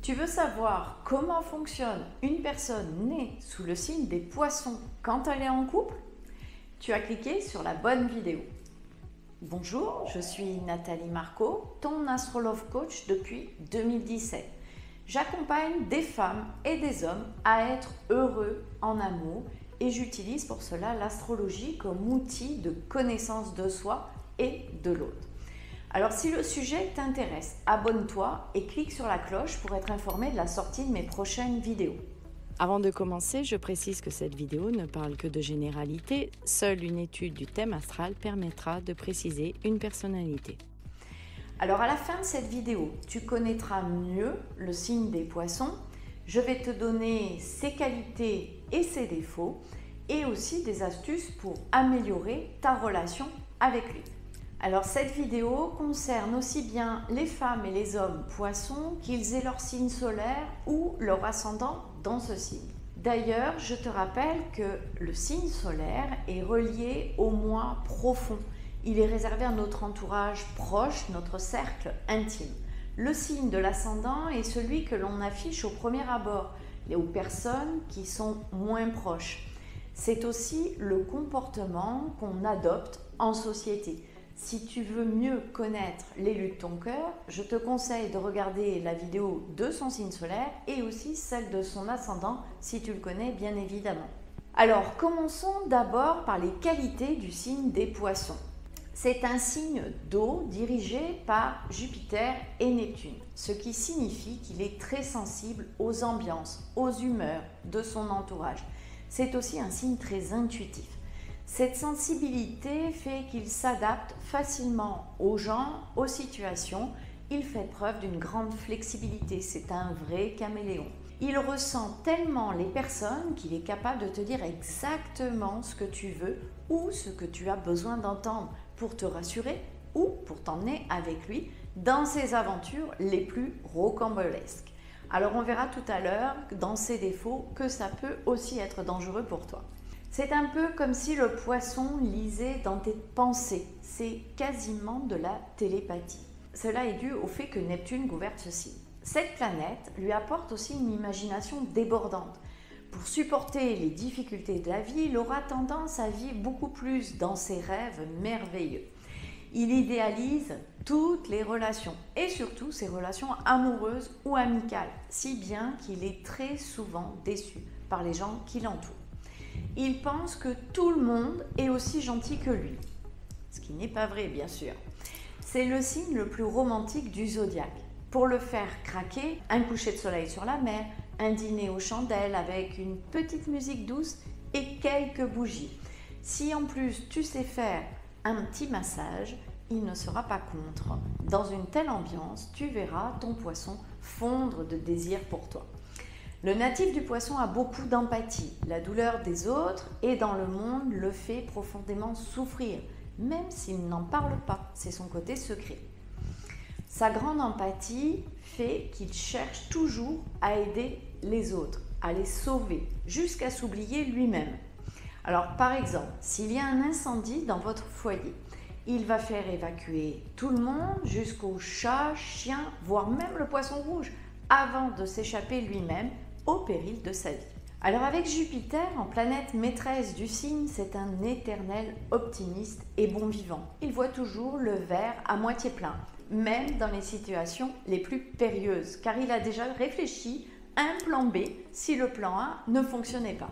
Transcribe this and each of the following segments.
Tu veux savoir comment fonctionne une personne née sous le signe des poissons quand elle est en couple? Tu as cliqué sur la bonne vidéo. Bonjour, je suis Nathalie Marco, ton astrologue coach depuis 2017. J'accompagne des femmes et des hommes à être heureux en amour et j'utilise pour cela l'astrologie comme outil de connaissance de soi et de l'autre. Alors si le sujet t'intéresse, abonne-toi et clique sur la cloche pour être informé de la sortie de mes prochaines vidéos. Avant de commencer, je précise que cette vidéo ne parle que de généralité. Seule une étude du thème astral permettra de préciser une personnalité. Alors à la fin de cette vidéo, tu connaîtras mieux le signe des poissons. Je vais te donner ses qualités et ses défauts et aussi des astuces pour améliorer ta relation avec lui. Alors cette vidéo concerne aussi bien les femmes et les hommes poissons, qu'ils aient leur signe solaire ou leur ascendant dans ce signe. D'ailleurs, je te rappelle que le signe solaire est relié au moi profond. Il est réservé à notre entourage proche, notre cercle intime. Le signe de l'ascendant est celui que l'on affiche au premier abord, aux personnes qui sont moins proches. C'est aussi le comportement qu'on adopte en société. Si tu veux mieux connaître l'élu de ton cœur, je te conseille de regarder la vidéo de son signe solaire et aussi celle de son ascendant si tu le connais bien évidemment. Alors commençons d'abord par les qualités du signe des poissons. C'est un signe d'eau dirigé par Jupiter et Neptune, ce qui signifie qu'il est très sensible aux ambiances, aux humeurs de son entourage. C'est aussi un signe très intuitif. Cette sensibilité fait qu'il s'adapte facilement aux gens, aux situations. Il fait preuve d'une grande flexibilité. C'est un vrai caméléon. Il ressent tellement les personnes qu'il est capable de te dire exactement ce que tu veux ou ce que tu as besoin d'entendre pour te rassurer ou pour t'emmener avec lui dans ses aventures les plus rocambolesques. Alors on verra tout à l'heure dans ses défauts que ça peut aussi être dangereux pour toi. C'est un peu comme si le poisson lisait dans tes pensées. C'est quasiment de la télépathie. Cela est dû au fait que Neptune gouverne ce signe. Cette planète lui apporte aussi une imagination débordante. Pour supporter les difficultés de la vie, il aura tendance à vivre beaucoup plus dans ses rêves merveilleux. Il idéalise toutes les relations et surtout ses relations amoureuses ou amicales, si bien qu'il est très souvent déçu par les gens qui l'entourent. Il pense que tout le monde est aussi gentil que lui, ce qui n'est pas vrai bien sûr. C'est le signe le plus romantique du zodiaque. Pour le faire craquer, un coucher de soleil sur la mer, un dîner aux chandelles avec une petite musique douce et quelques bougies. Si en plus tu sais faire un petit massage, il ne sera pas contre. Dans une telle ambiance, tu verras ton poisson fondre de désir pour toi. Le natif du poisson a beaucoup d'empathie. La douleur des autres et dans le monde le fait profondément souffrir, même s'il n'en parle pas. C'est son côté secret. Sa grande empathie fait qu'il cherche toujours à aider les autres, à les sauver, jusqu'à s'oublier lui-même. Alors par exemple, s'il y a un incendie dans votre foyer, il va faire évacuer tout le monde jusqu'aux chats, chiens, voire même le poisson rouge, avant de s'échapper lui-même au péril de sa vie. Alors avec Jupiter en planète maîtresse du signe, c'est un éternel optimiste et bon vivant. Il voit toujours le verre à moitié plein, même dans les situations les plus périlleuses, car il a déjà réfléchi à un plan B si le plan A ne fonctionnait pas.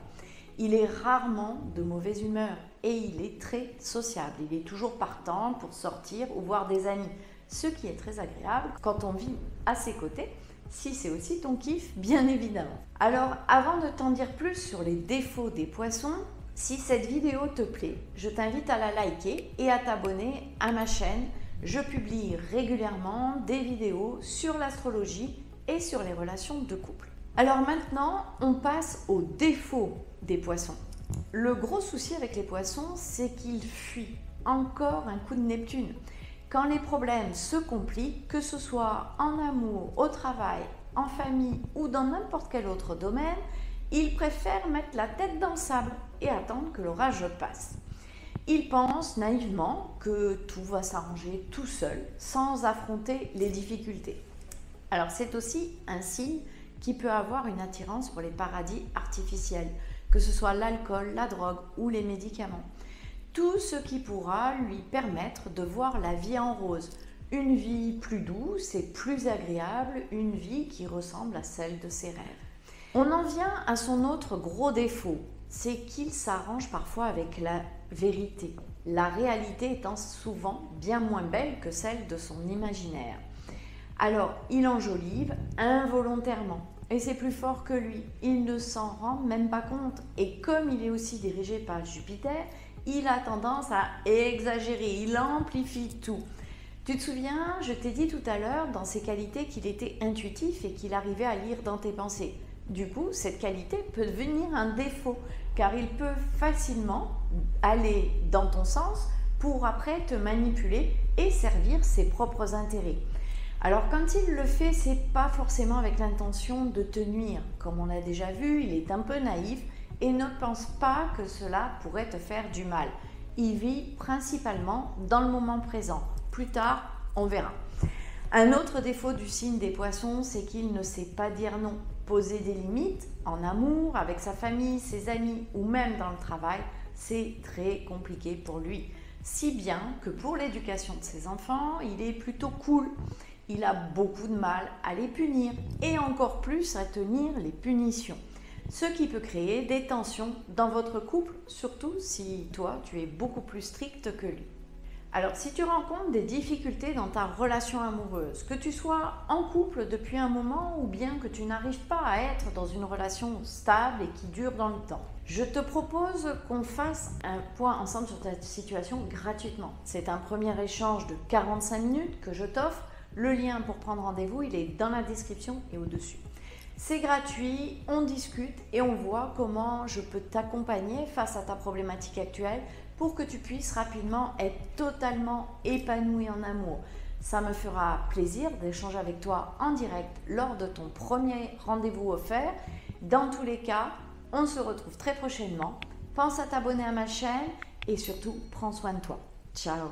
Il est rarement de mauvaise humeur et il est très sociable. Il est toujours partant pour sortir ou voir des amis, ce qui est très agréable quand on vit à ses côtés, si c'est aussi ton kiff, bien évidemment. Alors, avant de t'en dire plus sur les défauts des poissons, si cette vidéo te plaît, je t'invite à la liker et à t'abonner à ma chaîne. Je publie régulièrement des vidéos sur l'astrologie et sur les relations de couple. Alors maintenant, on passe aux défauts des poissons. Le gros souci avec les poissons, c'est qu'ils fuient. Encore un coup de Neptune. Quand les problèmes se compliquent, que ce soit en amour, au travail, en famille ou dans n'importe quel autre domaine, ils préfèrent mettre la tête dans le sable et attendre que l'orage passe. Ils pensent naïvement que tout va s'arranger tout seul, sans affronter les difficultés. Alors c'est aussi un signe qui peut avoir une attirance pour les paradis artificiels, que ce soit l'alcool, la drogue ou les médicaments. Tout ce qui pourra lui permettre de voir la vie en rose, une vie plus douce et plus agréable, une vie qui ressemble à celle de ses rêves. On en vient à son autre gros défaut, c'est qu'il s'arrange parfois avec la vérité, la réalité étant souvent bien moins belle que celle de son imaginaire. Alors, il enjolive involontairement, et c'est plus fort que lui, il ne s'en rend même pas compte, et comme il est aussi dirigé par Jupiter, il a tendance à exagérer, il amplifie tout. Tu te souviens, je t'ai dit tout à l'heure dans ses qualités qu'il était intuitif et qu'il arrivait à lire dans tes pensées. Du coup, cette qualité peut devenir un défaut, car il peut facilement aller dans ton sens pour après te manipuler et servir ses propres intérêts. Alors quand il le fait, c'est pas forcément avec l'intention de te nuire. Comme on l'a déjà vu, il est un peu naïf et ne pense pas que cela pourrait te faire du mal. Il vit principalement dans le moment présent. Plus tard, on verra. Un autre défaut du signe des poissons, c'est qu'il ne sait pas dire non. Poser des limites en amour, avec sa famille, ses amis ou même dans le travail, c'est très compliqué pour lui. Si bien que pour l'éducation de ses enfants, il est plutôt cool. Il a beaucoup de mal à les punir et encore plus à tenir les punitions. Ce qui peut créer des tensions dans votre couple, surtout si toi, tu es beaucoup plus strict que lui. Alors, si tu rencontres des difficultés dans ta relation amoureuse, que tu sois en couple depuis un moment ou bien que tu n'arrives pas à être dans une relation stable et qui dure dans le temps, je te propose qu'on fasse un point ensemble sur ta situation gratuitement. C'est un premier échange de 45 minutes que je t'offre. Le lien pour prendre rendez-vous, il est dans la description et au-dessus. C'est gratuit, on discute et on voit comment je peux t'accompagner face à ta problématique actuelle pour que tu puisses rapidement être totalement épanoui en amour. Ça me fera plaisir d'échanger avec toi en direct lors de ton premier rendez-vous offert. Dans tous les cas, on se retrouve très prochainement. Pense à t'abonner à ma chaîne et surtout, prends soin de toi. Ciao!